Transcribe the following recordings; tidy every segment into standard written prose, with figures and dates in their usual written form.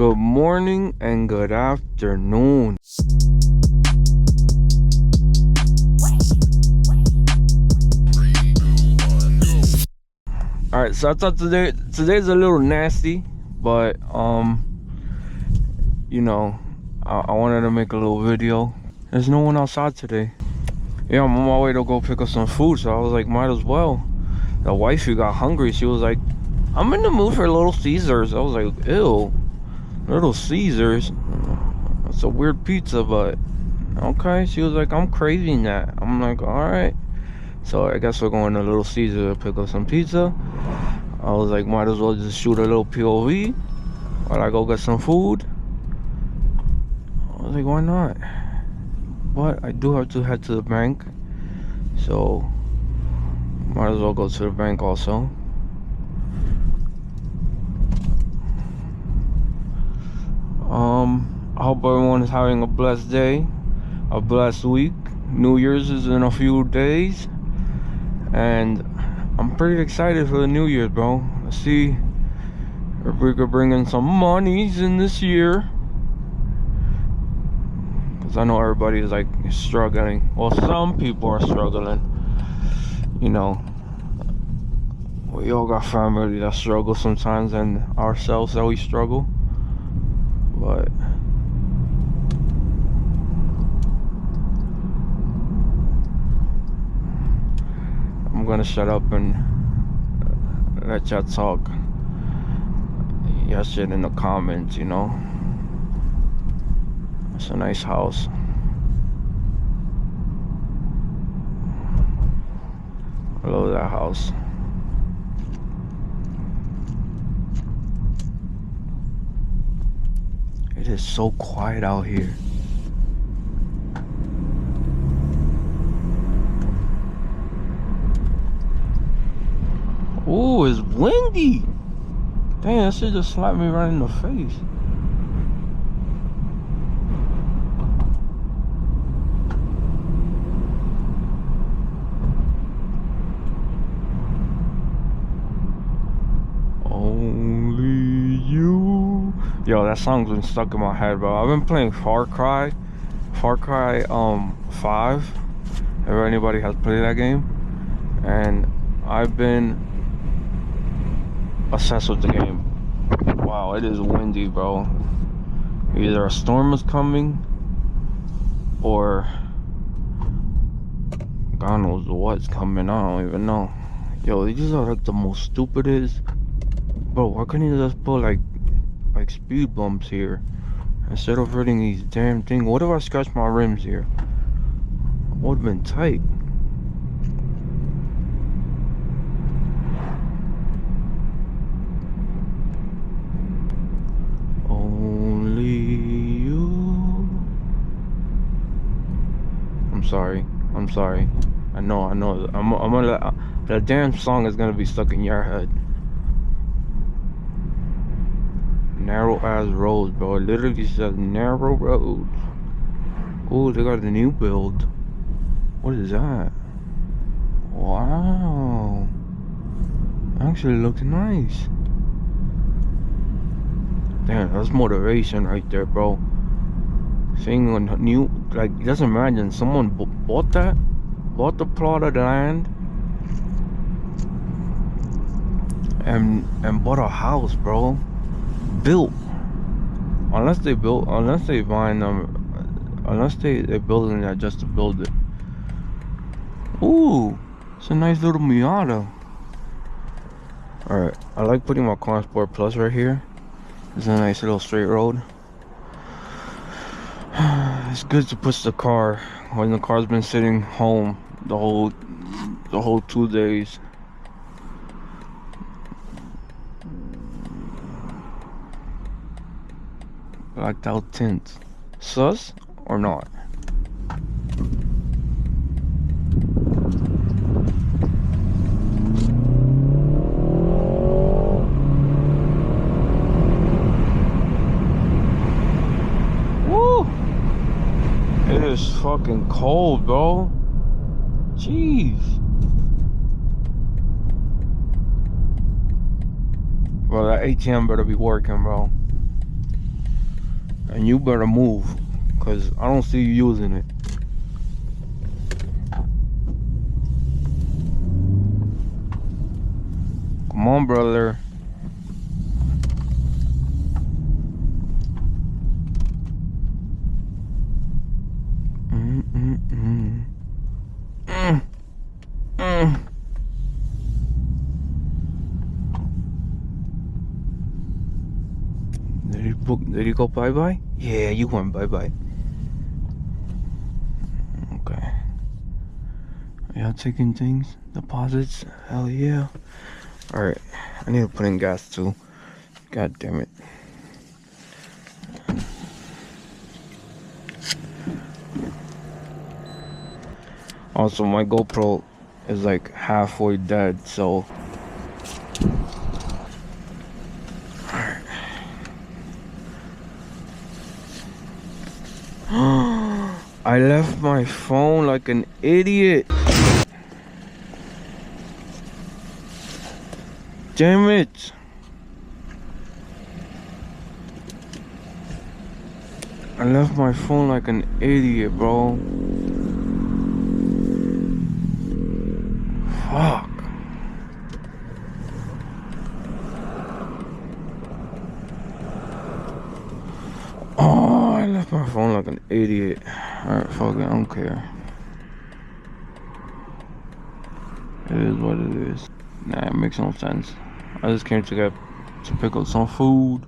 Good morning and good afternoon. Alright, so I thought today's a little nasty, but you know, I wanted to make a little video. There's no one outside today. Yeah, I'm on my way to go pick up some food, so I was like, might as well. The wifey got hungry. She was like, I'm in the mood for Little Caesars. I was like, ew, Little Caesars? That's a weird pizza, but okay. She was like, I'm craving that. I'm like, alright. So I guess we're going to Little Caesars to pick up some pizza. I was like, might as well just shoot a little POV while I go get some food. I was like, why not? But I do have to head to the bank, so might as well go to the bank also. I hope everyone is having a blessed day, a blessed week. New Year's is in a few days, and I'm pretty excited for the New Year's, bro. Let's see if we could bring in some monies in this year, because I know everybody is like struggling. Well, some people are struggling. You know, we all got family that struggle sometimes, and ourselves that we struggle. But I'm gonna shut up and let y'all talk. Y'all shit in the comments, you know. It's a nice house. I love that house. It is so quiet out here. Ooh, it's windy. Dang, that shit just slapped me right in the face. Only you. Yo, that song's been stuck in my head, bro. I've been playing Far Cry 5. If anybody has played that game, and I've been obsessed with the game. Wow, it is windy, bro. Either a storm is coming, or God knows what's coming. I don't even know. Yo, these are like the most stupidest. Bro, why couldn't you just put like speed bumps here instead of hitting these damn things? What if I scratched my rims here? Would have been tight. Only you. I'm sorry. I know. I'm gonna. The damn song is gonna be stuck in your head. Narrow ass roads, bro. It literally says narrow roads. Oh, they got a new build. What is that? Wow. Actually looks nice. Damn, that's motivation right there, bro. Seeing a new, like, just imagine someone bought the plot of land and bought a house, bro. Built. Unless they're building that just to build it. Ooh, it's a nice little Miata. Alright, I like putting my car in Sport Plus right here. It's a nice little straight road. It's good to push the car when the car's been sitting home the whole 2 days. Blacked out tint. Sus or not? Woo! It is fucking cold, bro. Jeez. Bro, that ATM better be working, bro. And you better move, cause I don't see you using it. Come on, brother. Did he go bye-bye? Yeah, you went bye-bye. Okay. Y'all taking things? Deposits? Hell yeah. Alright. I need to put in gas too. God damn it. Also, my GoPro is like halfway dead, so I left my phone like an idiot. Damn it. I left my phone like an idiot, bro. Fuck. Oh, I left my phone like an idiot. Alright, fuck it, I don't care. It is what it is. Nah, it makes no sense. I just came to pick up some food.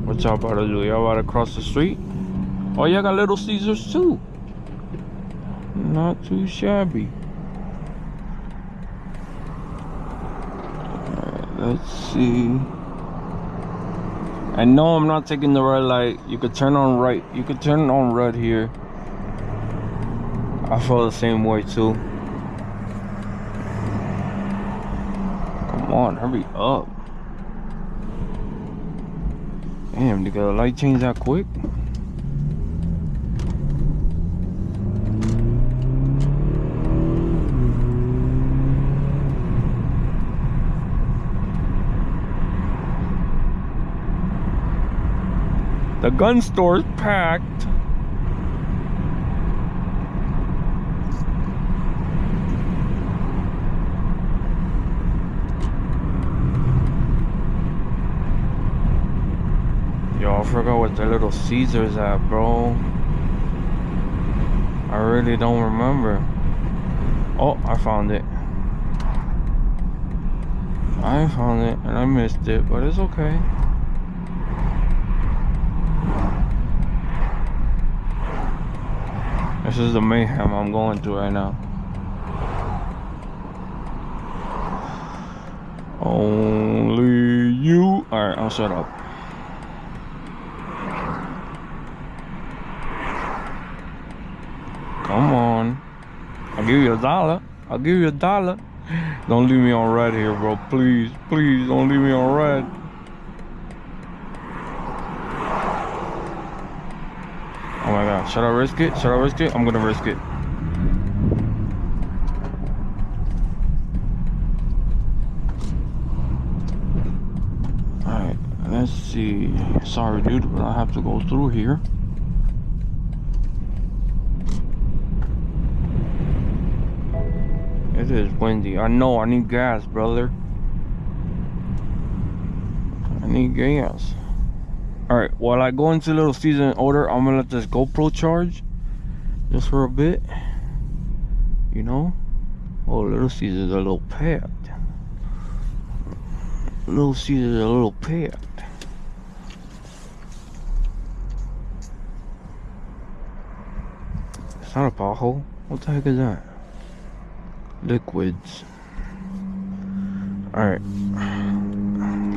What y'all about to do? Y'all about to cross the street? Oh, y'all got Little Caesars too. Not too shabby. Alright, let's see. I know I'm not taking the red light. You could turn on right. You could turn on red here. I feel the same way too. Come on, hurry up. Damn, did the light change that quick? The gun store's packed. Yo, I forgot what the Little Caesars at, bro. I really don't remember. Oh, I found it. I found it and I missed it, but it's okay. This is the mayhem I'm going through right now. Only you. Alright, I'll shut up. Come on. I'll give you $1. I'll give you $1. Don't leave me on red here, bro. Please, please don't leave me on red. Oh my god, should I risk it? Should I risk it? I'm gonna risk it. Alright, let's see. Sorry dude, but I have to go through here. It is windy. I know, I need gas, brother. I need gas. Alright, while I go into Little Caesar in order, I'm gonna let this GoPro charge just for a bit. You know? Oh, Little Caesar's a little packed. Little Caesar's a little packed. It's not a pothole. What the heck is that? liquids. All right.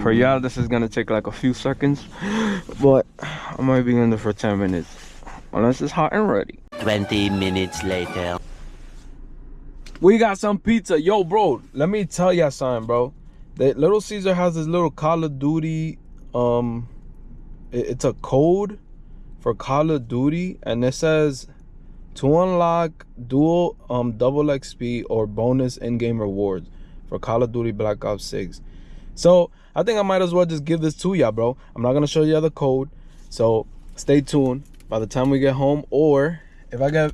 For y'all, this is gonna take like a few seconds, but I might be in there for 10 minutes, unless it's hot and ready. 20 minutes later. We got some pizza. Yo, bro, let me tell y'all something, bro. That Little Caesar has this little Call of Duty, it's a code for Call of Duty, and it says to unlock dual double XP or bonus in-game rewards for Call of Duty Black Ops 6. So I think I might as well just give this to y'all, bro. I'm not gonna show you the code, so stay tuned. By the time we get home, or if I get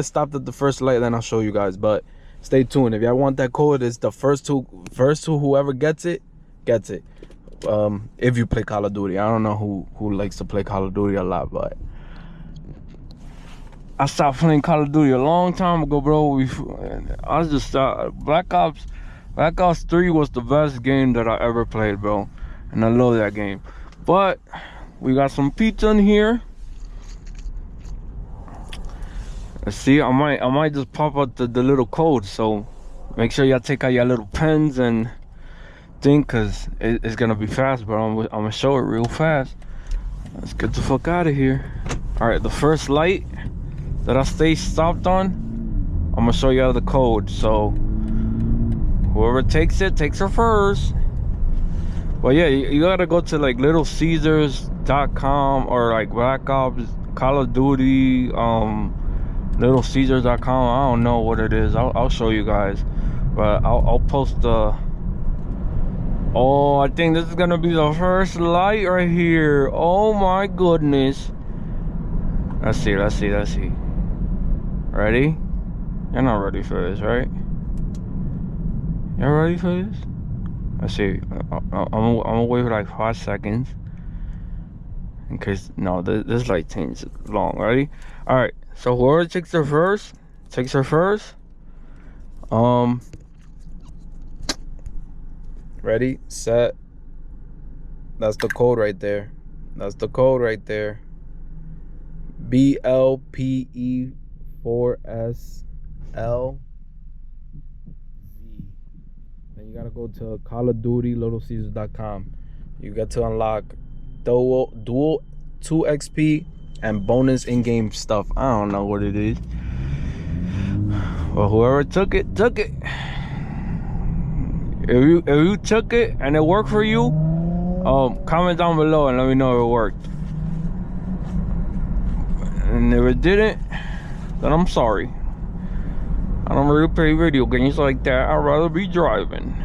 stopped at the first light, then I'll show you guys. But stay tuned. If y'all want that code, it's the first two. Whoever gets it, gets it. If you play Call of Duty, I don't know who likes to play Call of Duty a lot, but I stopped playing Call of Duty a long time ago, bro. I just Black Ops 3 was the best game that I ever played, bro, and I love that game. But we got some pizza in here. Let's see. I might just pop out the little code. So make sure y'all take out your little pens and think, cause it's gonna be fast, bro. I'm gonna show it real fast. Let's get the fuck out of here. All right, the first light that I stay stopped on, I'm gonna show y'all the code. So whoever takes it takes her first. Well, yeah, you gotta go to like littlecaesars.com or like Black Ops, Call of Duty, littlecaesars.com. I don't know what it is. I'll show you guys, but I'll post the. Oh, I think this is gonna be the first light right here. Oh my goodness. Let's see. Ready? You're not ready for this, right? You're ready for this? Let's see. I'm gonna wait for like 5 seconds. In case, no, this light takes long. Ready? All right. So whoever takes her first, ready, set. That's the code right there. BLPE4SLZ. Then you gotta go to Call of Duty littlecaesars.com. You get to unlock dual 2 XP and bonus in-game stuff. I don't know what it is. Well, whoever took it. If you took it and it worked for you, comment down below and let me know if it worked. And if it didn't, then I'm sorry. I don't really play video games like that. I'd rather be driving.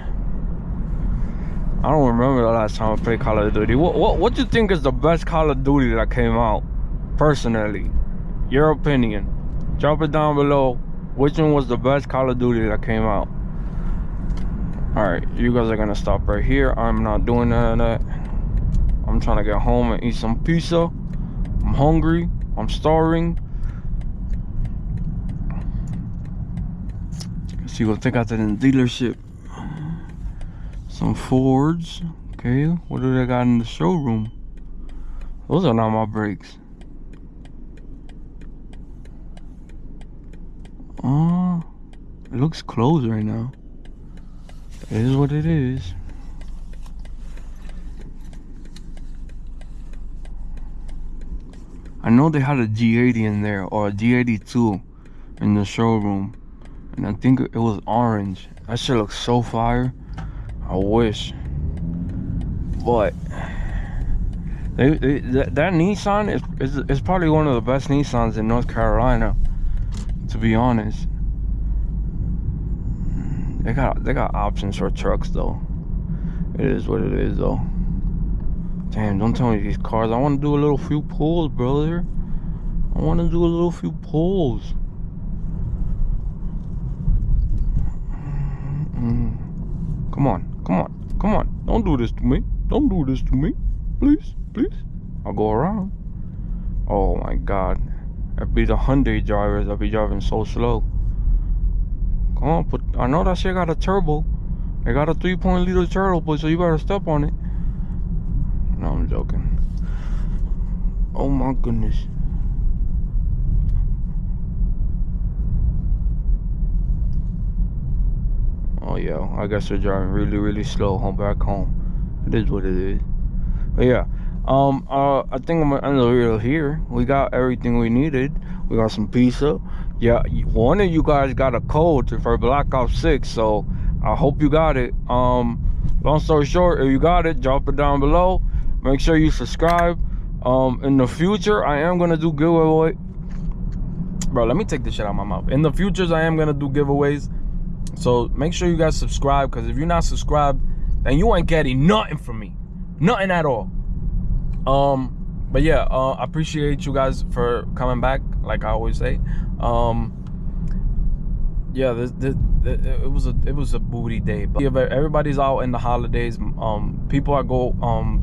I don't remember the last time I played Call of Duty. What do you think is the best Call of Duty that came out? Personally, your opinion. Drop it down below. Which one was the best Call of Duty that came out? Alright, you guys are gonna stop right here. I'm not doing none of that. I'm trying to get home and eat some pizza. I'm hungry. I'm starving. Let's see what they got in the dealership. Some Fords. Okay, what do they got in the showroom? Those are not my brakes. It looks closed right now. It is what it is. I know they had a G80 in there, or a G82 in the showroom, and I think it was orange. That shit looks so fire. I wish. But that Nissan is probably one of the best Nissans in North Carolina, to be honest. They got options for trucks though. It is what it is though. Damn, don't tell me these cars. I want to do a little few pulls, brother. I want to do a little few pulls. Come on. Don't do this to me. Please. I'll go around. Oh my God. That'd be the Hyundai drivers that be driving so slow. Come on, I know that shit got a turbo. They got a 3.0-liter turbo, so you better step on it. No, I'm joking. Oh my goodness. Oh yeah, I guess they're driving really slow home back home. It is what it is. But yeah, I think I'm gonna end the video here. We got everything we needed. We got some pizza. Yeah, one of you guys got a code for Black Ops 6, so I hope you got it. Long story short, if you got it, drop it down below. Make sure you subscribe. In the future, I am gonna do giveaway. Bro, let me take this shit out of my mouth. In the futures, I am gonna do giveaways. So make sure you guys subscribe, because if you're not subscribed, then you ain't getting nothing from me. Nothing at all. But yeah, I appreciate you guys for coming back, like I always say. Yeah, it was a booty day. But everybody's out in the holidays. People I go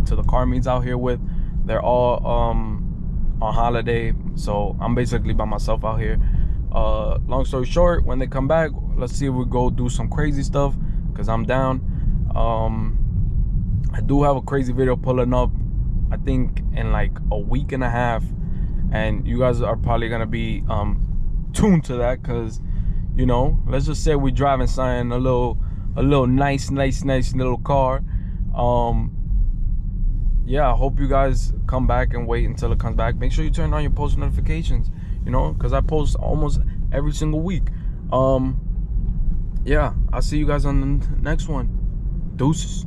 to the car meets out here with, they're all on holiday. So I'm basically by myself out here. Long story short, when they come back, let's see if we go do some crazy stuff, because I'm down. I do have a crazy video pulling up, I think in like a week and a half, and you guys are probably gonna be tuned to that, because you know, let's just say we're driving something a little nice little car. Yeah, I hope you guys come back and wait until it comes back. Make sure you turn on your post notifications, you know, because I post almost every single week. Yeah, I'll see you guys on the next one. Deuces.